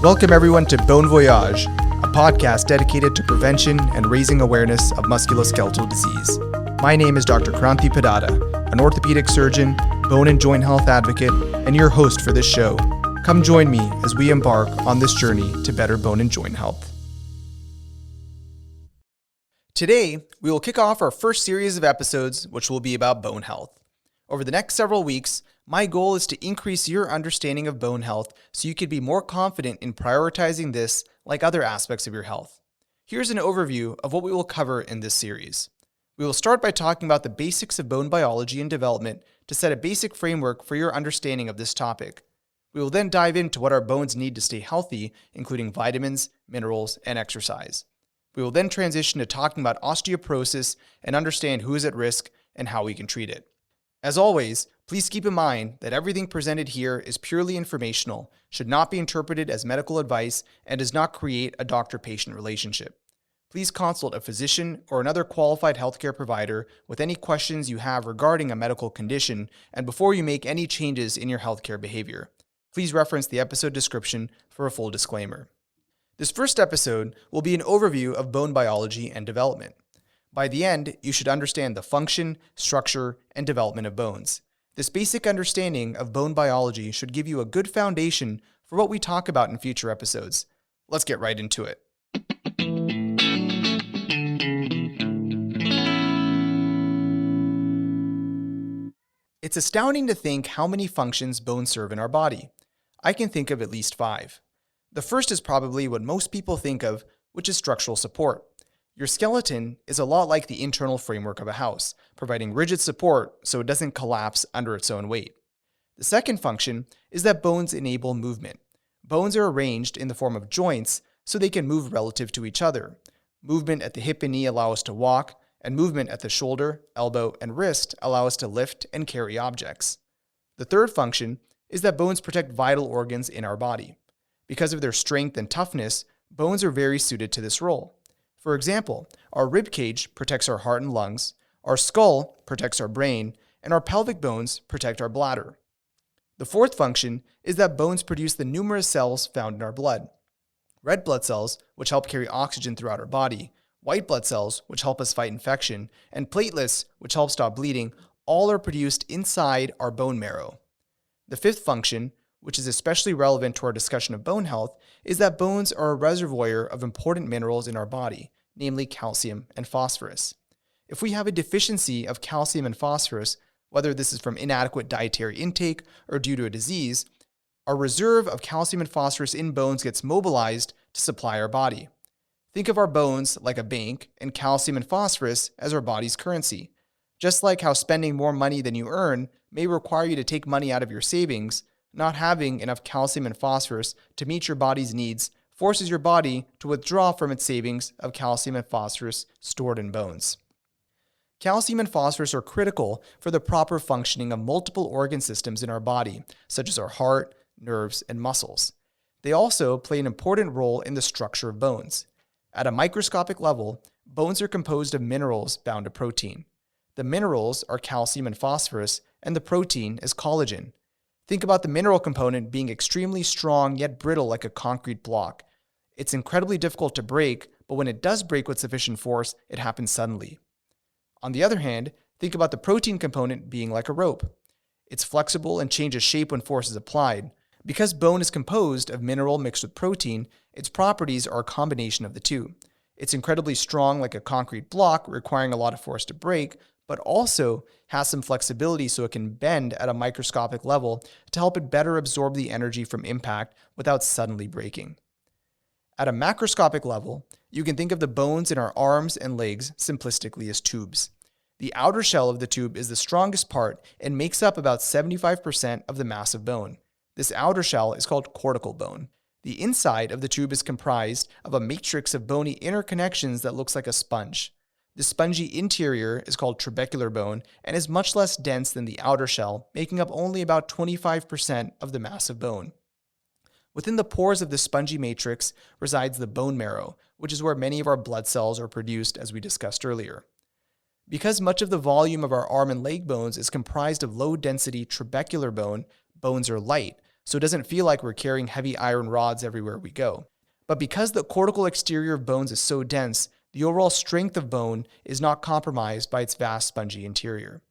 Welcome everyone to Bone Voyage, a podcast dedicated to prevention and raising awareness of musculoskeletal disease. My name is Dr. Kranti Peddada, an orthopedic surgeon, bone and joint health advocate, and your host for this show. Come join me as we embark on this journey to better bone and joint health. Today, we will kick off our first series of episodes, which will be about bone health. Over the next several weeks, my goal is to increase your understanding of bone health so you could be more confident in prioritizing this like other aspects of your health. Here's an overview of what we will cover in this series. We will start by talking about the basics of bone biology and development to set a basic framework for your understanding of this topic. We will then dive into what our bones need to stay healthy, including vitamins, minerals, and exercise. We will then transition to talking about osteoporosis and understand who is at risk and how we can treat it. As always, please keep in mind that everything presented here is purely informational, should not be interpreted as medical advice, and does not create a doctor-patient relationship. Please consult a physician or another qualified healthcare provider with any questions you have regarding a medical condition and before you make any changes in your healthcare behavior. Please reference the episode description for a full disclaimer. This first episode will be an overview of bone biology and development. By the end, you should understand the function, structure, and development of bones. This basic understanding of bone biology should give you a good foundation for what we talk about in future episodes. Let's get right into it. It's astounding to think how many functions bones serve in our body. I can think of at least 5. The first is probably what most people think of, which is structural support. Your skeleton is a lot like the internal framework of a house, providing rigid support so it doesn't collapse under its own weight. The second function is that bones enable movement. Bones are arranged in the form of joints so they can move relative to each other. Movement at the hip and knee allow us to walk, and movement at the shoulder, elbow, and wrist allow us to lift and carry objects. The third function is that bones protect vital organs in our body. Because of their strength and toughness, bones are very suited to this role. For example, our rib cage protects our heart and lungs, our skull protects our brain, and our pelvic bones protect our bladder. The fourth function is that bones produce the numerous cells found in our blood. Red blood cells, which help carry oxygen throughout our body, white blood cells, which help us fight infection, and platelets, which help stop bleeding, all are produced inside our bone marrow. The fifth function, which is especially relevant to our discussion of bone health, is that bones are a reservoir of important minerals in our body, namely calcium and phosphorus. If we have a deficiency of calcium and phosphorus, whether this is from inadequate dietary intake or due to a disease, our reserve of calcium and phosphorus in bones gets mobilized to supply our body. Think of our bones like a bank and calcium and phosphorus as our body's currency. Just like how spending more money than you earn may require you to take money out of your savings, not having enough calcium and phosphorus to meet your body's needs forces your body to withdraw from its savings of calcium and phosphorus stored in bones. Calcium and phosphorus are critical for the proper functioning of multiple organ systems in our body, such as our heart, nerves, and muscles. They also play an important role in the structure of bones. At a microscopic level, bones are composed of minerals bound to protein. The minerals are calcium and phosphorus, and the protein is collagen. Think about the mineral component being extremely strong yet brittle like a concrete block. It's incredibly difficult to break, but when it does break with sufficient force, it happens suddenly. On the other hand, think about the protein component being like a rope. It's flexible and changes shape when force is applied. Because bone is composed of mineral mixed with protein, its properties are a combination of the two. It's incredibly strong like a concrete block, requiring a lot of force to break, but also has some flexibility so it can bend at a microscopic level to help it better absorb the energy from impact without suddenly breaking. At a macroscopic level, you can think of the bones in our arms and legs simplistically as tubes. The outer shell of the tube is the strongest part and makes up about 75% of the mass of bone. This outer shell is called cortical bone. The inside of the tube is comprised of a matrix of bony interconnections that looks like a sponge. The spongy interior is called trabecular bone and is much less dense than the outer shell, making up only about 25% of the mass of bone. Within the pores of the spongy matrix resides the bone marrow, which is where many of our blood cells are produced, as we discussed earlier. Because much of the volume of our arm and leg bones is comprised of low-density trabecular bone, bones are light, so it doesn't feel like we're carrying heavy iron rods everywhere we go. But because the cortical exterior of bones is so dense, the overall strength of bone is not compromised by its vast spongy interior.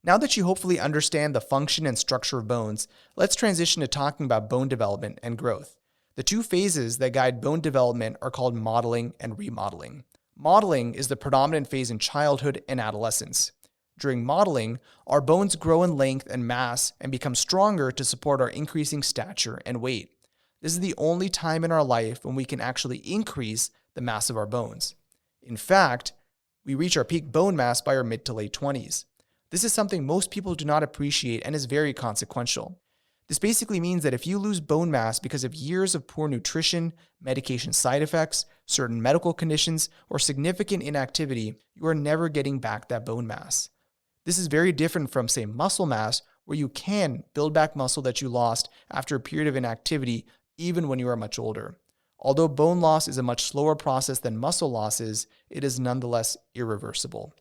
Now that you hopefully understand the function and structure of bones, let's transition to talking about bone development and growth. The two phases that guide bone development are called modeling and remodeling. Modeling is the predominant phase in childhood and adolescence. During modeling, our bones grow in length and mass and become stronger to support our increasing stature and weight. This is the only time in our life when we can actually increase the mass of our bones. In fact, we reach our peak bone mass by our mid to late 20s. This is something most people do not appreciate and is very consequential. This basically means that if you lose bone mass because of years of poor nutrition, medication side effects, certain medical conditions, or significant inactivity, you are never getting back that bone mass. This is very different from, say, muscle mass, where you can build back muscle that you lost after a period of inactivity, even when you are much older. Although bone loss is a much slower process than muscle loss is, it is nonetheless irreversible.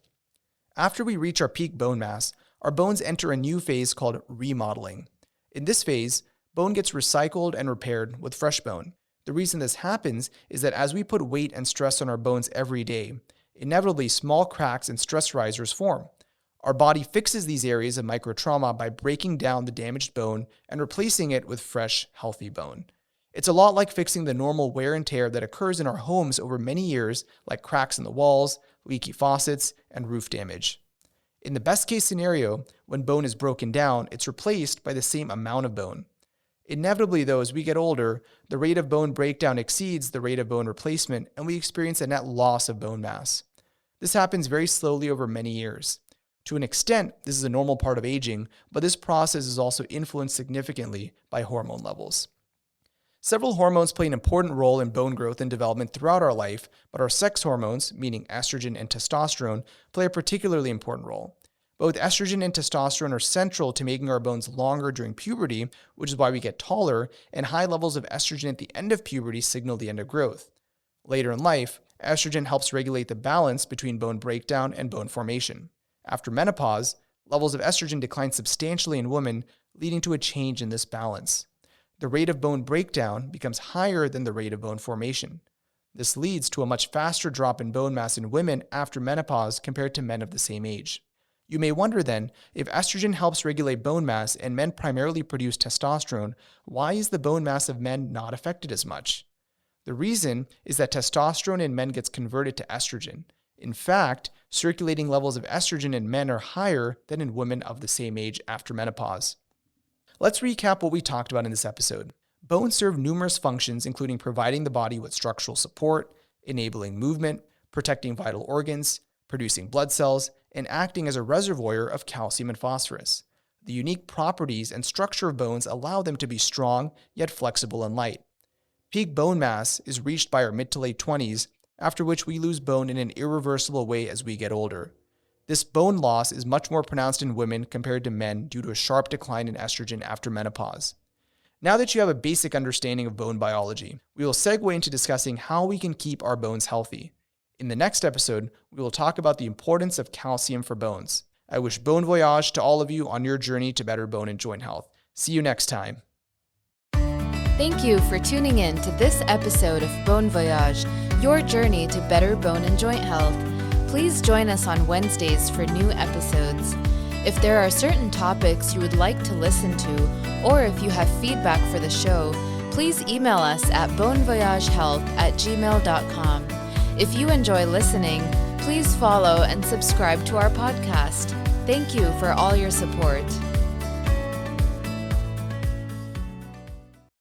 After we reach our peak bone mass, our bones enter a new phase called remodeling. In this phase, bone gets recycled and repaired with fresh bone. The reason this happens is that as we put weight and stress on our bones every day, inevitably small cracks and stress risers form. Our body fixes these areas of microtrauma by breaking down the damaged bone and replacing it with fresh, healthy bone. It's a lot like fixing the normal wear and tear that occurs in our homes over many years, like cracks in the walls, leaky faucets, and roof damage. In the best case scenario, when bone is broken down, it's replaced by the same amount of bone. Inevitably, though, as we get older, the rate of bone breakdown exceeds the rate of bone replacement, and we experience a net loss of bone mass. This happens very slowly over many years. To an extent, this is a normal part of aging, but this process is also influenced significantly by hormone levels. Several hormones play an important role in bone growth and development throughout our life, but our sex hormones, meaning estrogen and testosterone, play a particularly important role. Both estrogen and testosterone are central to making our bones longer during puberty, which is why we get taller, and high levels of estrogen at the end of puberty signal the end of growth. Later in life, estrogen helps regulate the balance between bone breakdown and bone formation. After menopause, levels of estrogen decline substantially in women, leading to a change in this balance. The rate of bone breakdown becomes higher than the rate of bone formation. This leads to a much faster drop in bone mass in women after menopause compared to men of the same age. You may wonder then, if estrogen helps regulate bone mass and men primarily produce testosterone, why is the bone mass of men not affected as much? The reason is that testosterone in men gets converted to estrogen. In fact, circulating levels of estrogen in men are higher than in women of the same age after menopause. Let's recap what we talked about in this episode. Bones serve numerous functions, including providing the body with structural support, enabling movement, protecting vital organs, producing blood cells, and acting as a reservoir of calcium and phosphorus. The unique properties and structure of bones allow them to be strong, yet flexible and light. Peak bone mass is reached by our mid to late 20s, after which we lose bone in an irreversible way as we get older. This bone loss is much more pronounced in women compared to men due to a sharp decline in estrogen after menopause. Now that you have a basic understanding of bone biology, we will segue into discussing how we can keep our bones healthy. In the next episode, we will talk about the importance of calcium for bones. I wish bon voyage to all of you on your journey to better bone and joint health. See you next time. Thank you for tuning in to this episode of Bon Voyage, your journey to better bone and joint health. Please join us on Wednesdays for new episodes. If there are certain topics you would like to listen to, or if you have feedback for the show, please email us at bonvoyagehealth@gmail.com. If you enjoy listening, please follow and subscribe to our podcast. Thank you for all your support.